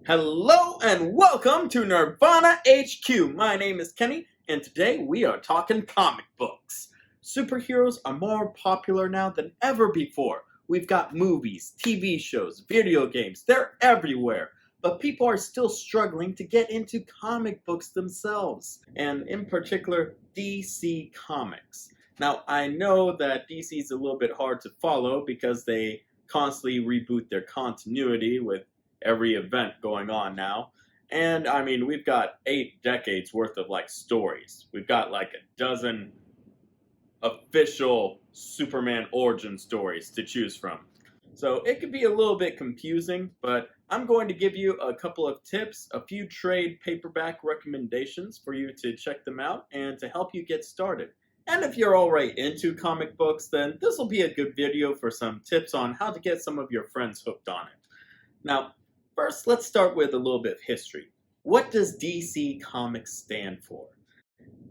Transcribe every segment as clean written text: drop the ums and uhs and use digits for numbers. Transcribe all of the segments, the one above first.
Hello and welcome to Nirvana HQ. My name is Kenny, and today we are talking comic books. Superheroes are more popular now than ever before. We've got movies, TV shows, video games, they're everywhere. But people are still struggling to get into comic books themselves, and in particular, DC Comics. Now, I know that DC is a little bit hard to follow because they constantly reboot their continuity with every event going on now. And I mean, we've got 8 decades worth of stories. We've got like a dozen official Superman origin stories to choose from. So it could be a little bit confusing, but I'm going to give you a couple of tips, a few trade paperback recommendations for you to check them out and to help you get started. And if you're already into comic books, then this will be a good video for some tips on how to get some of your friends hooked on it. Now, first, let's start with a little bit of history. What does DC Comics stand for?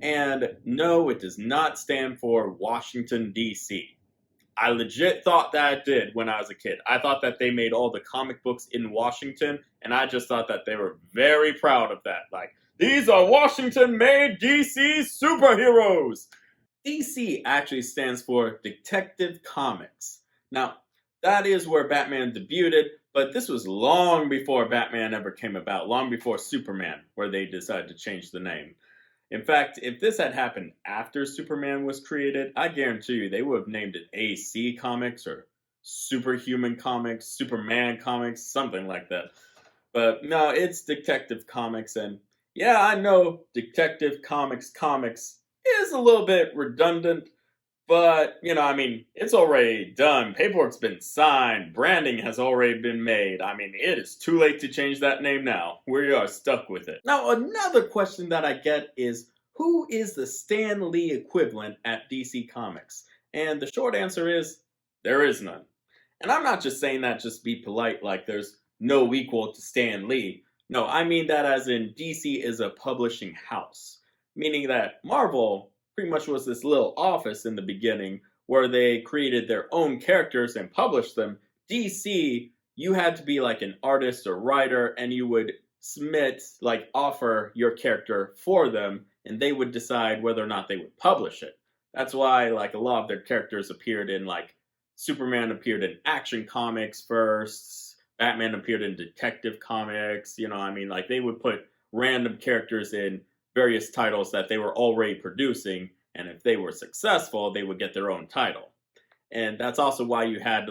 And no, it does not stand for Washington, D.C. I legit thought that it did when I was a kid. I thought that they made all the comic books in Washington, and I just thought that they were very proud of that. Like, these are Washington-made DC superheroes! DC actually stands for Detective Comics. Now, that is where Batman debuted, but this was long before Batman ever came about, long before Superman, where they decided to change the name. In fact, if this had happened after Superman was created, I guarantee you they would have named it AC Comics or Superhuman Comics, Superman Comics, something like that. But no, it's Detective Comics, and yeah, I know Detective Comics is a little bit redundant, but, it's already done. Paperwork's been signed. Branding has already been made. It is too late to change that name now. We are stuck with it. Now, another question that I get is, who is the Stan Lee equivalent at DC Comics? And the short answer is, there is none. And I'm not just saying that just to be polite, like there's no equal to Stan Lee. No, I mean that as in DC is a publishing house. Meaning that Marvel pretty much was this little office in the beginning where they created their own characters and published them. DC, you had to be like an artist or writer, and you would submit, offer your character for them, and they would decide whether or not they would publish it. That's why, a lot of their characters appeared in, Superman appeared in Action Comics first, Batman appeared in Detective Comics, they would put random characters in various titles that they were already producing, and if they were successful, they would get their own title. And that's also why you had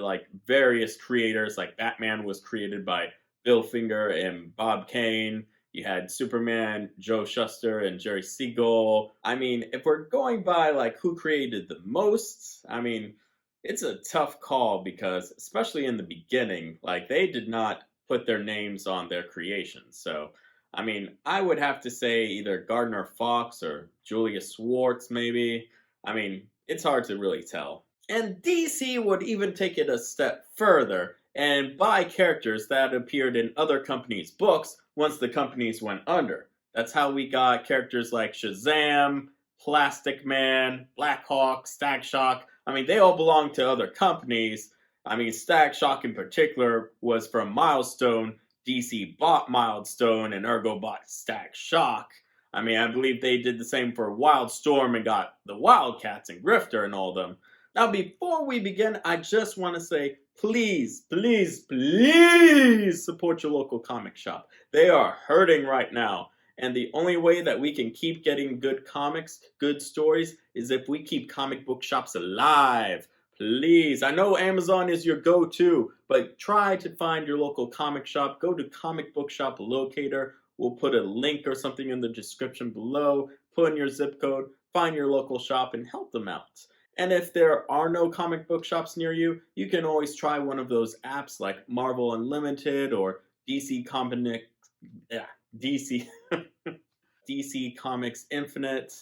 various creators, like Batman was created by Bill Finger and Bob Kane. You had Superman, Joe Shuster and Jerry Siegel. If we're going by who created the most, it's a tough call because, especially in the beginning, they did not put their names on their creations. So I would have to say either Gardner Fox or Julius Schwartz, maybe. It's hard to really tell. And DC would even take it a step further and buy characters that appeared in other companies' books once the companies went under. That's how we got characters like Shazam, Plastic Man, Black Hawk, Static Shock. They all belong to other companies. Static Shock in particular was from Milestone. DC bought Milestone and ergo bought Static Shock. I believe they did the same for Wildstorm and got the Wildcats and Grifter and all of them. Now, before we begin, I just want to say, please, please, please support your local comic shop. They are hurting right now. And the only way that we can keep getting good comics, good stories, is if we keep comic book shops alive. Please, I know Amazon is your go-to, but try to find your local comic shop. Go to Comic Book Shop Locator. We'll put a link or something in the description below. Put in your zip code, find your local shop, and help them out. And if there are no comic book shops near you, you can always try one of those apps like Marvel Unlimited or DC DC Comics Infinite.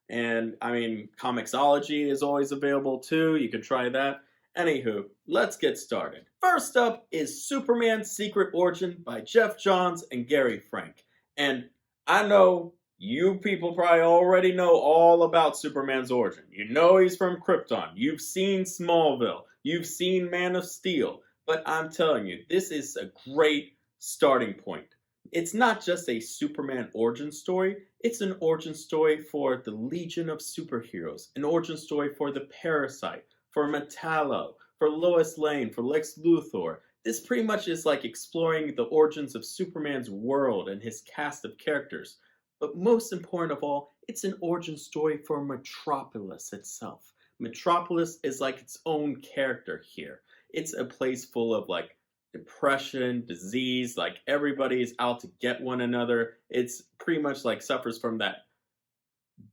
And Comixology is always available too. You can try that. Anywho, let's get started. First up is Superman Secret Origin by Jeff Johns and Gary Frank. And I know you people probably already know all about Superman's origin. You know he's from Krypton. You've seen Smallville. You've seen Man of Steel. But I'm telling you, this is a great starting point. It's not just a Superman origin story, it's an origin story for the Legion of Superheroes, an origin story for the Parasite, for Metallo, for Lois Lane, for Lex Luthor. This pretty much is like exploring the origins of Superman's world and his cast of characters. But most important of all, it's an origin story for Metropolis itself. Metropolis is like its own character here. It's a place full of like depression, disease, like everybody's out to get one another. It's pretty much like suffers from that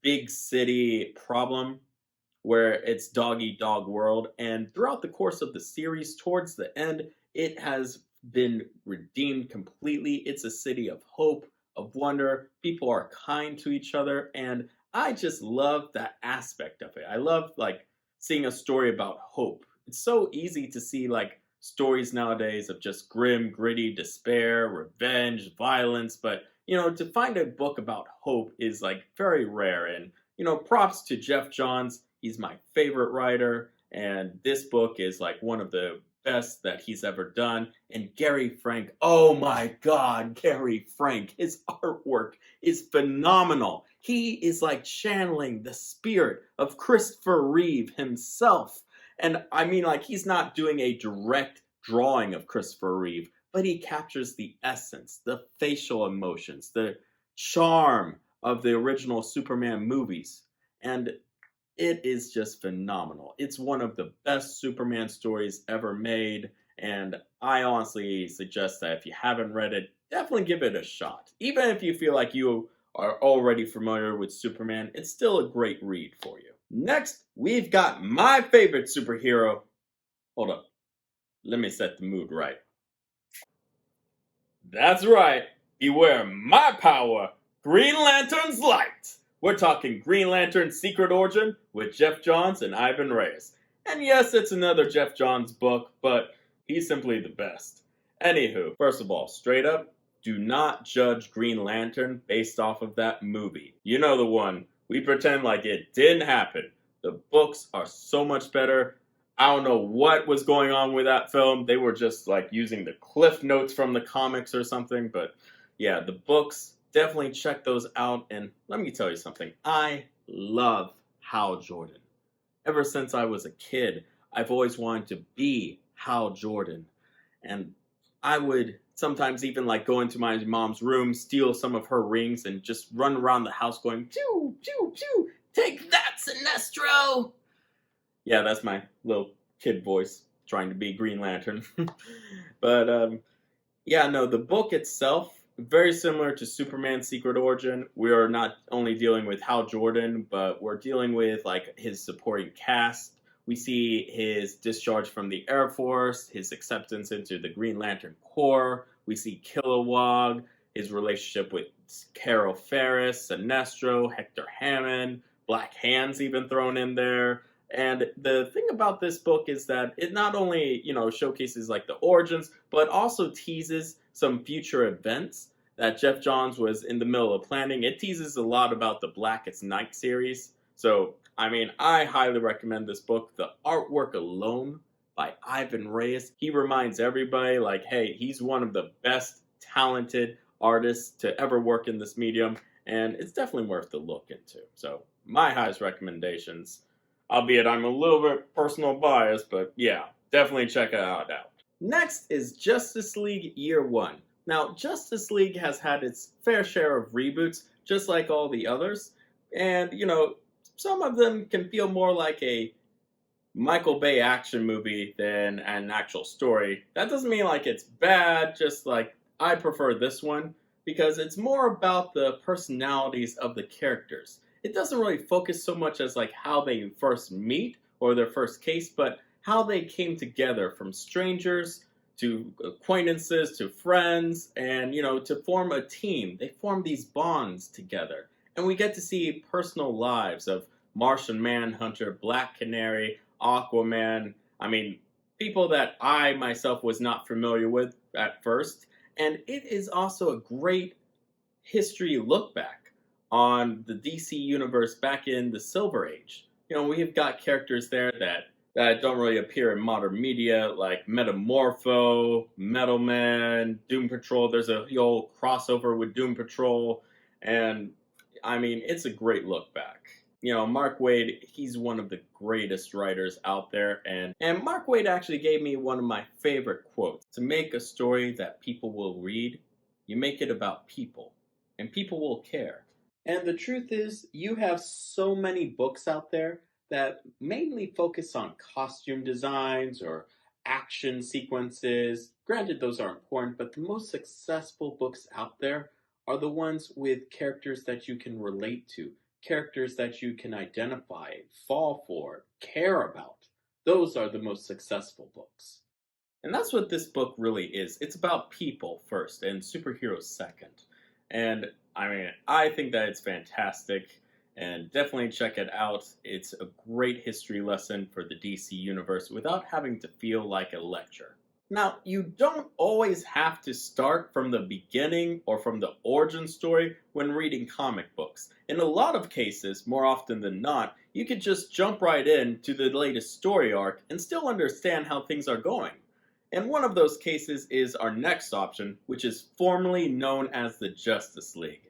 big city problem where it's dog eat dog world. And throughout the course of the series, towards the end, it has been redeemed completely. It's a city of hope, of wonder. People are kind to each other. And I just love that aspect of it. I love like seeing a story about hope. It's so easy to see like stories nowadays of just grim, gritty despair, revenge, violence. But, to find a book about hope is like very rare. And, props to Jeff Johns. He's my favorite writer, and this book is like one of the best that he's ever done. And Gary Frank, oh my God, Gary Frank, his artwork is phenomenal. He is like channeling the spirit of Christopher Reeve himself. And I mean, like, he's not doing a direct drawing of Christopher Reeve, but he captures the essence, the facial emotions, the charm of the original Superman movies. And it is just phenomenal. It's one of the best Superman stories ever made, and I honestly suggest that if you haven't read it, definitely give it a shot. Even if you feel like you are already familiar with Superman, it's still a great read for you. Next, we've got my favorite superhero. Hold up. Let me set the mood right. That's right. Beware my power, Green Lantern's light. We're talking Green Lantern Secret Origin with Jeff Johns and Ivan Reyes. And yes, it's another Jeff Johns book, but he's simply the best. Anywho, first of all, straight up, do not judge Green Lantern based off of that movie. You know the one. We pretend like it didn't happen. The books are so much better. I don't know what was going on with that film. They were just like using the cliff notes from the comics or something. But yeah, the books, definitely check those out. And let me tell you something. I love Hal Jordan. Ever since I was a kid, I've always wanted to be Hal Jordan. And I would sometimes even like go into my mom's room, steal some of her rings, and just run around the house going, pew, pew, pew, take that, Sinestro! Yeah, that's my little kid voice trying to be Green Lantern. But yeah, no, the book itself, very similar to Superman Secret Origin. We are not only dealing with Hal Jordan, but we're dealing with like his supporting cast. We see his discharge from the Air Force, his acceptance into the Green Lantern Corps. We see Kilowog, his relationship with Carol Ferris, Sinestro, Hector Hammond, Black Hand's even thrown in there. And the thing about this book is that it not only, showcases like the origins, but also teases some future events that Jeff Johns was in the middle of planning. It teases a lot about the Blackest Night series. So, I mean, I highly recommend this book. The artwork alone by Ivan Reyes, he reminds everybody like, hey, he's one of the best talented artists to ever work in this medium, and it's definitely worth the look into. So, my highest recommendations. Albeit I'm a little bit personal bias, but yeah, definitely check it out. Next is Justice League Year One. Now, Justice League has had its fair share of reboots, just like all the others. And, some of them can feel more like a Michael Bay action movie than an actual story. That doesn't mean like it's bad, just like I prefer this one, because it's more about the personalities of the characters. It doesn't really focus so much as like how they first meet or their first case, but how they came together from strangers to acquaintances to friends and, to form a team. They form these bonds together. And we get to see personal lives of Martian Manhunter, Black Canary, Aquaman. I mean, people that I myself was not familiar with at first. And it is also a great history look back on the DC universe back in the Silver Age. We have got characters there that that don't really appear in modern media, like Metamorpho, Metal Man, Doom Patrol. There's a whole crossover with Doom Patrol, and I mean, it's a great look back. Mark Waid, he's one of the greatest writers out there, and Mark Waid actually gave me one of my favorite quotes. To make a story that people will read, you make it about people, and people will care. And the truth is, you have so many books out there that mainly focus on costume designs or action sequences. Granted, those are important, but the most successful books out there are the ones with characters that you can relate to, characters that you can identify, fall for, care about. Those are the most successful books. And that's what this book really is. It's about people first and superheroes second. And I mean, I think that it's fantastic and definitely check it out. It's a great history lesson for the DC universe without having to feel like a lecture. Now, you don't always have to start from the beginning or from the origin story when reading comic books. In a lot of cases, more often than not, you could just jump right in to the latest story arc and still understand how things are going. And one of those cases is our next option, which is formerly known as the Justice League.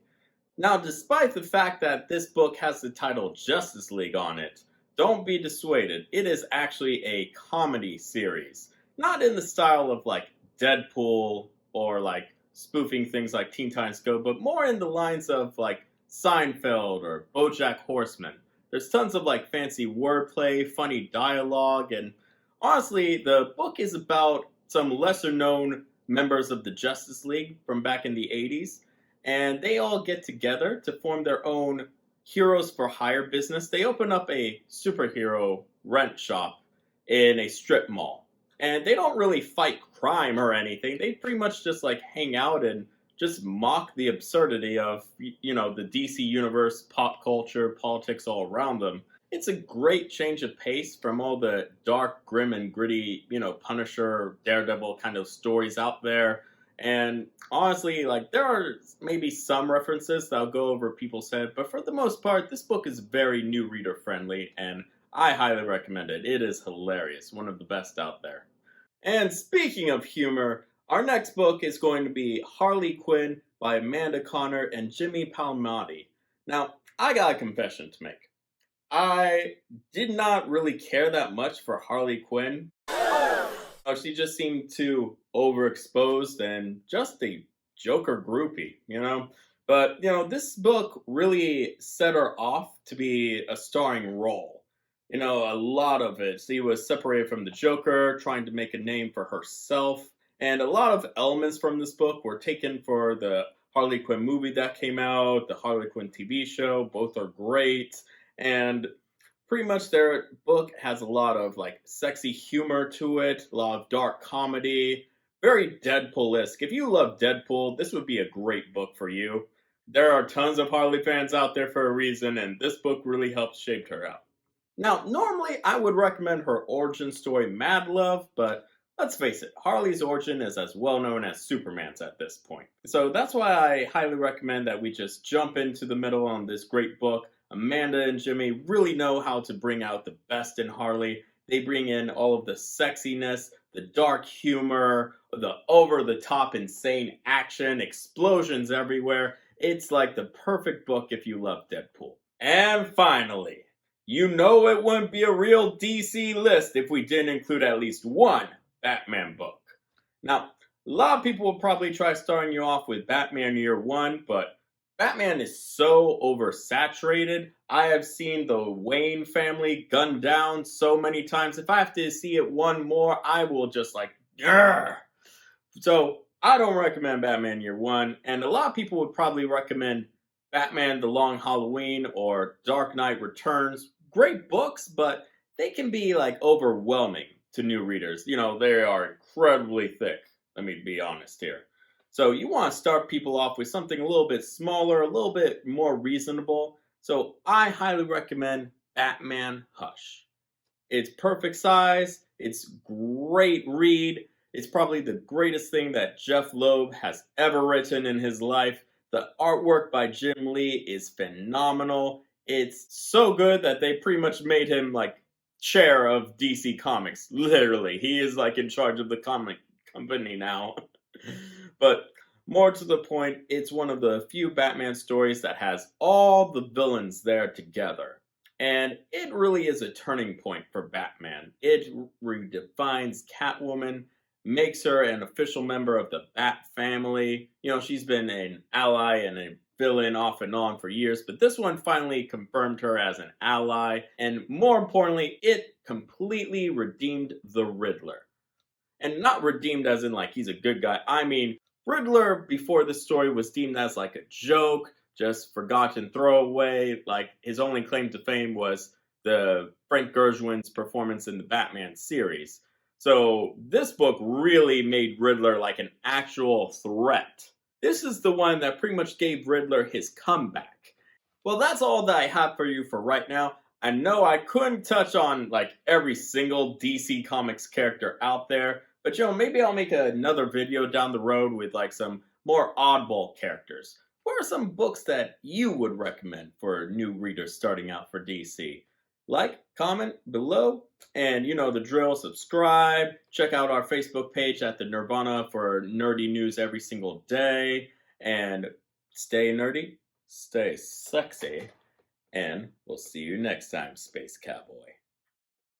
Now, despite the fact that this book has the title Justice League on it, don't be dissuaded. It is actually a comedy series. Not in the style of like Deadpool or like spoofing things like Teen Titans Go, but more in the lines of like Seinfeld or BoJack Horseman. There's tons of like fancy wordplay, funny dialogue, and honestly, the book is about some lesser known members of the Justice League from back in the 80s, and they all get together to form their own Heroes for Hire business. They open up a superhero rent shop in a strip mall. And they don't really fight crime or anything. They pretty much just like hang out and just mock the absurdity of, the DC universe, pop culture, politics all around them. It's a great change of pace from all the dark, grim, and gritty, Punisher, Daredevil kind of stories out there. And honestly, like, there are maybe some references that I'll go over people's head, but for the most part, this book is very new reader friendly, and I highly recommend it. It is hilarious, one of the best out there. And speaking of humor, our next book is going to be Harley Quinn by Amanda Connor and Jimmy Palmiotti. Now, I got a confession to make. I did not really care that much for Harley Quinn. She just seemed too overexposed and just a Joker groupie. But, this book really set her off to be a starring role. A lot of it. She was separated from the Joker, trying to make a name for herself. And a lot of elements from this book were taken for the Harley Quinn movie that came out, the Harley Quinn TV show. Both are great. And pretty much their book has a lot of like sexy humor to it, a lot of dark comedy, very Deadpool-esque. If you love Deadpool, this would be a great book for you. There are tons of Harley fans out there for a reason, and this book really helped shape her out. Now, normally I would recommend her origin story, Mad Love, but let's face it, Harley's origin is as well known as Superman's at this point. So that's why I highly recommend that we just jump into the middle on this great book. Amanda and Jimmy really know how to bring out the best in Harley. They bring in all of the sexiness, the dark humor, the over-the-top insane action, explosions everywhere. It's like the perfect book if you love Deadpool. And finally, it wouldn't be a real DC list if we didn't include at least one Batman book. Now, a lot of people will probably try starting you off with Batman Year One, but Batman is so oversaturated. I have seen the Wayne family gunned down so many times. If I have to see it one more, I will just like, grr. So I don't recommend Batman Year One, and a lot of people would probably recommend Batman The Long Halloween or Dark Knight Returns. Great books, but they can be like overwhelming to new readers. They are incredibly thick. Let me be honest here. So you want to start people off with something a little bit smaller, a little bit more reasonable. So I highly recommend Batman Hush. It's perfect size. It's great read. It's probably the greatest thing that Jeff Loeb has ever written in his life. The artwork by Jim Lee is phenomenal. It's so good that they pretty much made him like chair of DC Comics. Literally, he is like in charge of the comic company now. But more to the point, it's one of the few Batman stories that has all the villains there together. And it really is a turning point for Batman. It redefines Catwoman, makes her an official member of the Bat family. You know, she's been an ally and a villain off and on for years, but this one finally confirmed her as an ally, and more importantly, it completely redeemed the Riddler. And not redeemed as in like he's a good guy. I mean, Riddler before this story was deemed as like a joke, just forgotten throwaway. Like his only claim to fame was the Frank Gershwin's performance in the Batman series. So this book really made Riddler like an actual threat. This is the one that pretty much gave Riddler his comeback. Well, that's all that I have for you for right now. I know I couldn't touch on like every single DC Comics character out there, but maybe I'll make another video down the road with like some more oddball characters. What are some books that you would recommend for new readers starting out for DC? Like, comment below, and you know the drill, subscribe, check out our Facebook page at the Nirvana for nerdy news every single day, and stay nerdy, stay sexy, and we'll see you next time, Space Cowboy.